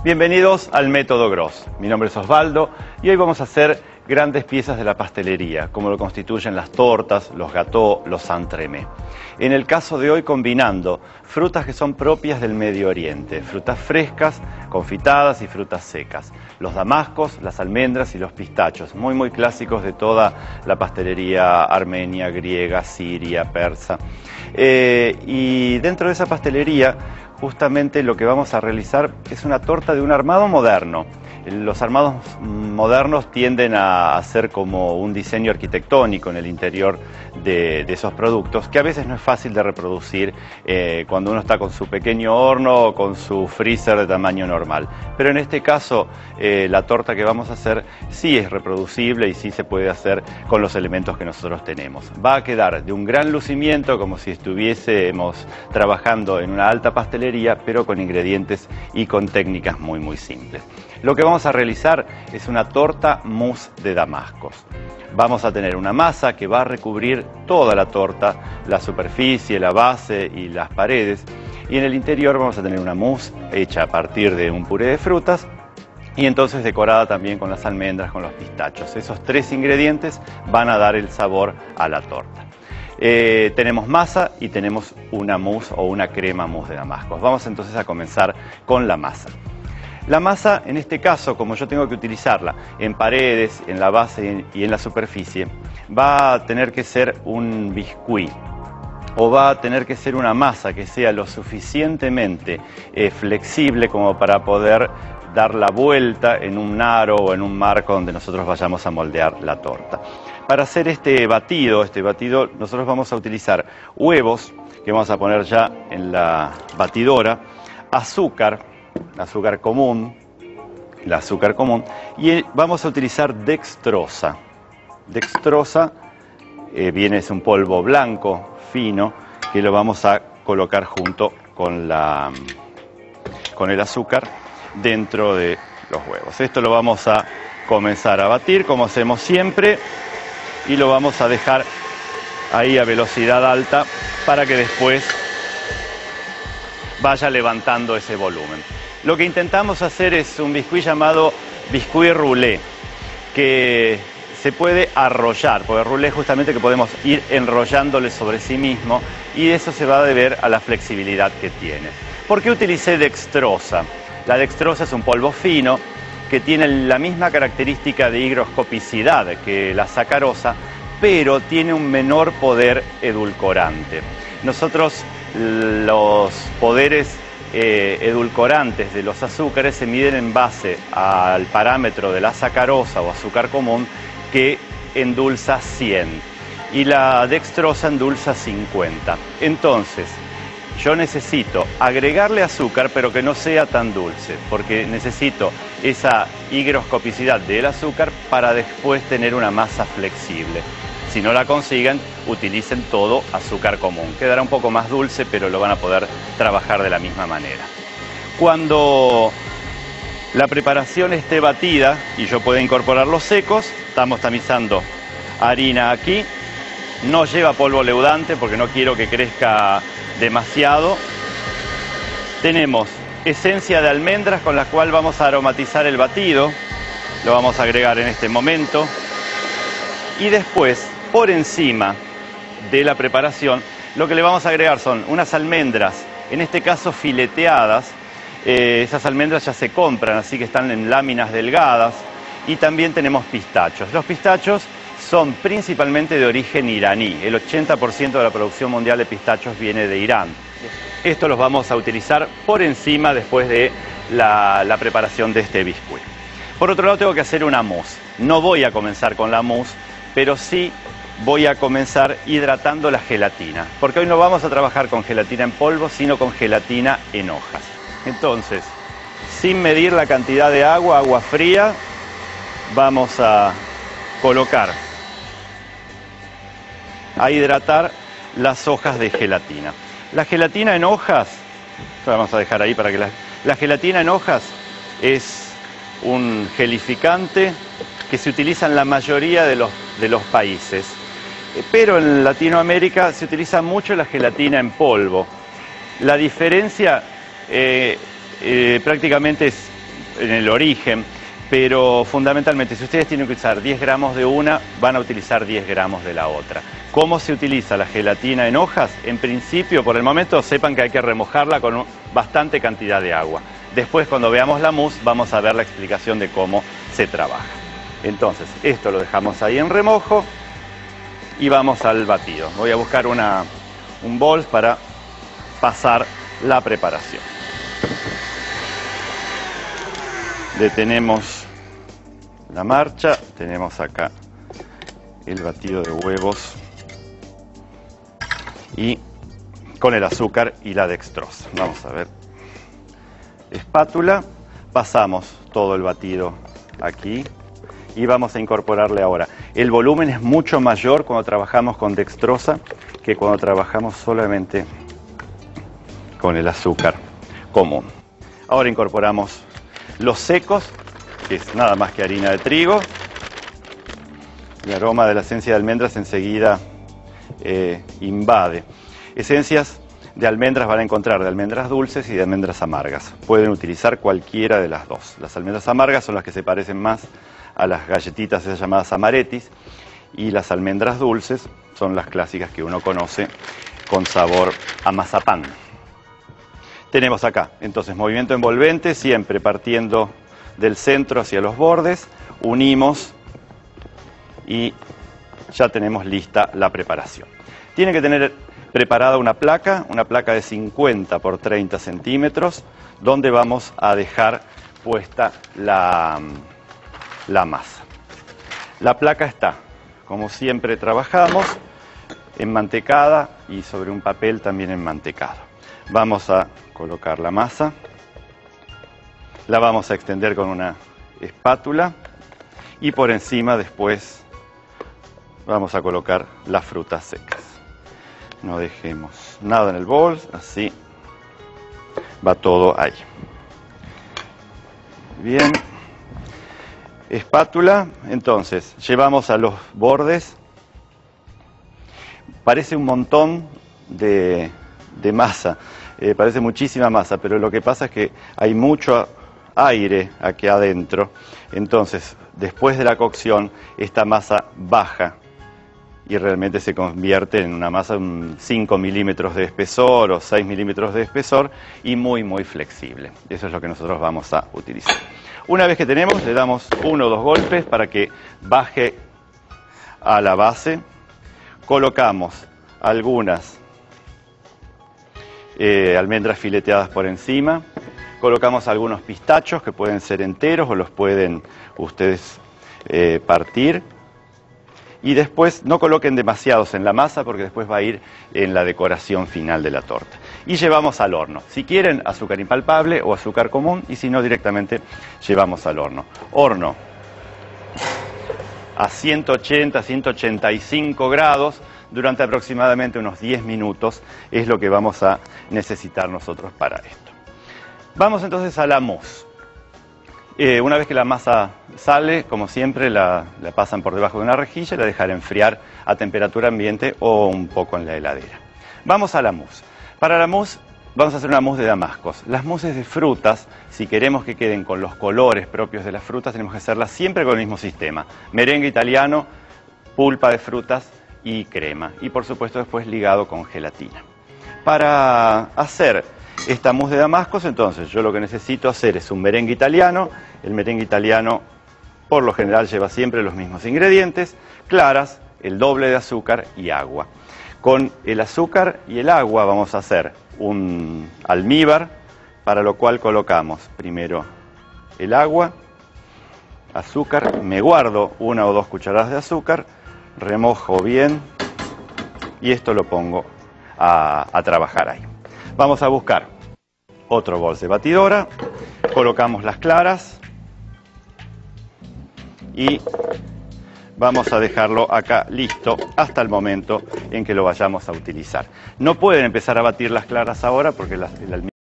Bienvenidos al Método Gros. Mi nombre es Osvaldo y hoy vamos a hacer grandes piezas de la pastelería, como lo constituyen las tortas, los gâteaux, los entremets. En el caso de hoy combinando frutas que son propias del Medio Oriente, frutas frescas, confitadas y frutas secas. Los damascos, las almendras y los pistachos, muy clásicos de toda la pastelería armenia, griega, siria, persa. Y dentro de esa pastelería, justamente lo que vamos a realizar es una torta de un armado moderno. Los armados modernos tienden a hacer como un diseño arquitectónico en el interior de esos productos, que a veces no es fácil de reproducir cuando uno está con su pequeño horno o con su freezer de tamaño normal. Pero en este caso, la torta que vamos a hacer sí es reproducible y sí se puede hacer con los elementos que nosotros tenemos. Va a quedar de un gran lucimiento, como si estuviésemos trabajando en una alta pastelería, pero con ingredientes y con técnicas muy simples. Lo que vamos a realizar es una torta mousse de damascos. Vamos a tener una masa que va a recubrir toda la torta, la superficie, la base y las paredes. Y en el interior vamos a tener una mousse hecha a partir de un puré de frutas y entonces decorada también con las almendras, con los pistachos. Esos tres ingredientes van a dar el sabor a la torta. Tenemos masa y tenemos una mousse o una crema mousse de damascos. Vamos entonces a comenzar con la masa. La masa, en este caso, como yo tengo que utilizarla en paredes, en la base y en la superficie, va a tener que ser un biscuit o va a tener que ser una masa que sea lo suficientemente flexible como para poder dar la vuelta en un aro o en un marco donde nosotros vayamos a moldear la torta. Para hacer este batido nosotros vamos a utilizar huevos que vamos a poner ya en la batidora, azúcar común, y vamos a utilizar dextrosa. Dextrosa es un polvo blanco, fino, que lo vamos a colocar junto con el azúcar dentro de los huevos. Esto lo vamos a comenzar a batir como hacemos siempre y lo vamos a dejar ahí a velocidad alta para que después vaya levantando ese volumen. Lo que intentamos hacer es un biscuit llamado biscuit roulé, que se puede arrollar, porque roulé es justamente que podemos ir enrollándole sobre sí mismo y eso se va a deber a la flexibilidad que tiene. ¿Por qué utilicé dextrosa? La dextrosa es un polvo fino que tiene la misma característica de higroscopicidad que la sacarosa, pero tiene un menor poder edulcorante. Nosotros los poderes edulcorantes de los azúcares se miden en base al parámetro de la sacarosa o azúcar común, que endulza 100 y la dextrosa endulza 50. Entonces, yo necesito agregarle azúcar, pero que no sea tan dulce, porque necesito esa higroscopicidad del azúcar para después tener una masa flexible. Si no la consiguen, utilicen todo azúcar común. Quedará un poco más dulce, pero lo van a poder trabajar de la misma manera. Cuando la preparación esté batida y yo pueda incorporar los secos, estamos tamizando harina aquí. No lleva polvo leudante porque no quiero que crezca demasiado. Tenemos esencia de almendras con la cual vamos a aromatizar el batido. Lo vamos a agregar en este momento. Y después, por encima de la preparación, lo que le vamos a agregar son unas almendras, en este caso fileteadas. Esas almendras ya se compran, así que están en láminas delgadas. Y también tenemos pistachos. Los pistachos son principalmente de origen iraní. El 80% de la producción mundial de pistachos viene de Irán. Esto los vamos a utilizar por encima después de la preparación de este biscuit. Por otro lado, tengo que hacer una mousse. No voy a comenzar con la mousse, pero sí voy a comenzar hidratando la gelatina, porque hoy no vamos a trabajar con gelatina en polvo, sino con gelatina en hojas. Entonces, sin medir la cantidad de agua fría, vamos a colocar, a hidratar las hojas de gelatina. La gelatina en hojas, esto la vamos a dejar ahí para que la gelatina en hojas es un gelificante que se utiliza en la mayoría de los países. Pero en Latinoamérica se utiliza mucho la gelatina en polvo. La diferencia prácticamente es en el origen, pero fundamentalmente si ustedes tienen que usar 10 gramos de una, van a utilizar 10 gramos de la otra. ¿Cómo se utiliza la gelatina en hojas? En principio, por el momento, sepan que hay que remojarla con bastante cantidad de agua. Después, cuando veamos la mousse, vamos a ver la explicación de cómo se trabaja. Entonces, esto lo dejamos ahí en remojo y vamos al batido. Voy a buscar un bol para pasar la preparación. Detenemos la marcha, tenemos acá el batido de huevos y con el azúcar y la dextrosa. Vamos a ver. Espátula, pasamos todo el batido aquí y vamos a incorporarle ahora. El volumen es mucho mayor cuando trabajamos con dextrosa que cuando trabajamos solamente con el azúcar común. Ahora incorporamos los secos, que es nada más que harina de trigo. El aroma de la esencia de almendras enseguida invade. Esencias de almendras van a encontrar de almendras dulces y de almendras amargas. Pueden utilizar cualquiera de las dos. Las almendras amargas son las que se parecen más a las galletitas esas llamadas amaretis, y las almendras dulces son las clásicas que uno conoce con sabor a mazapán. Tenemos acá, entonces, movimiento envolvente, siempre partiendo del centro hacia los bordes, unimos y ya tenemos lista la preparación. Tiene que tener preparada una placa de 50 por 30 centímetros, donde vamos a dejar puesta la masa. La placa está, como siempre trabajamos, enmantecada y sobre un papel también enmantecado. Vamos a colocar la masa, la vamos a extender con una espátula y por encima después vamos a colocar las frutas secas. No dejemos nada en el bol, así va todo ahí. Bien, espátula, entonces llevamos a los bordes, parece un montón de masa, parece muchísima masa, pero lo que pasa es que hay mucho aire aquí adentro, entonces después de la cocción esta masa baja y realmente se convierte en una masa de 5 milímetros de espesor o 6 milímetros de espesor y muy flexible. Eso es lo que nosotros vamos a utilizar. Una vez que tenemos, le damos 1 o 2 golpes para que baje a la base. Colocamos algunas almendras fileteadas por encima. Colocamos algunos pistachos que pueden ser enteros o los pueden ustedes partir. Y después no coloquen demasiados en la masa porque después va a ir en la decoración final de la torta. Y llevamos al horno. Si quieren, azúcar impalpable o azúcar común, y si no, directamente llevamos al horno. Horno a 180, 185 grados durante aproximadamente unos 10 minutos es lo que vamos a necesitar nosotros para esto. Vamos entonces a la mousse. Una vez que la masa sale, como siempre, la pasan por debajo de una rejilla y la dejan enfriar a temperatura ambiente o un poco en la heladera. Vamos a la mousse. Para la mousse vamos a hacer una mousse de damascos. Las mousses de frutas, si queremos que queden con los colores propios de las frutas, tenemos que hacerlas siempre con el mismo sistema. Merengue italiano, pulpa de frutas y crema. Y por supuesto después ligado con gelatina. Para hacer esta mousse de damascos, entonces, yo lo que necesito hacer es un merengue italiano. El merengue italiano, por lo general, lleva siempre los mismos ingredientes: claras, el doble de azúcar y agua. Con el azúcar y el agua vamos a hacer un almíbar, para lo cual colocamos primero el agua, azúcar, me guardo 1 o 2 cucharadas de azúcar, remojo bien y esto lo pongo a trabajar ahí. Vamos a buscar otro bol de batidora, colocamos las claras y vamos a dejarlo acá listo hasta el momento en que lo vayamos a utilizar. No pueden empezar a batir las claras ahora porque el almíbar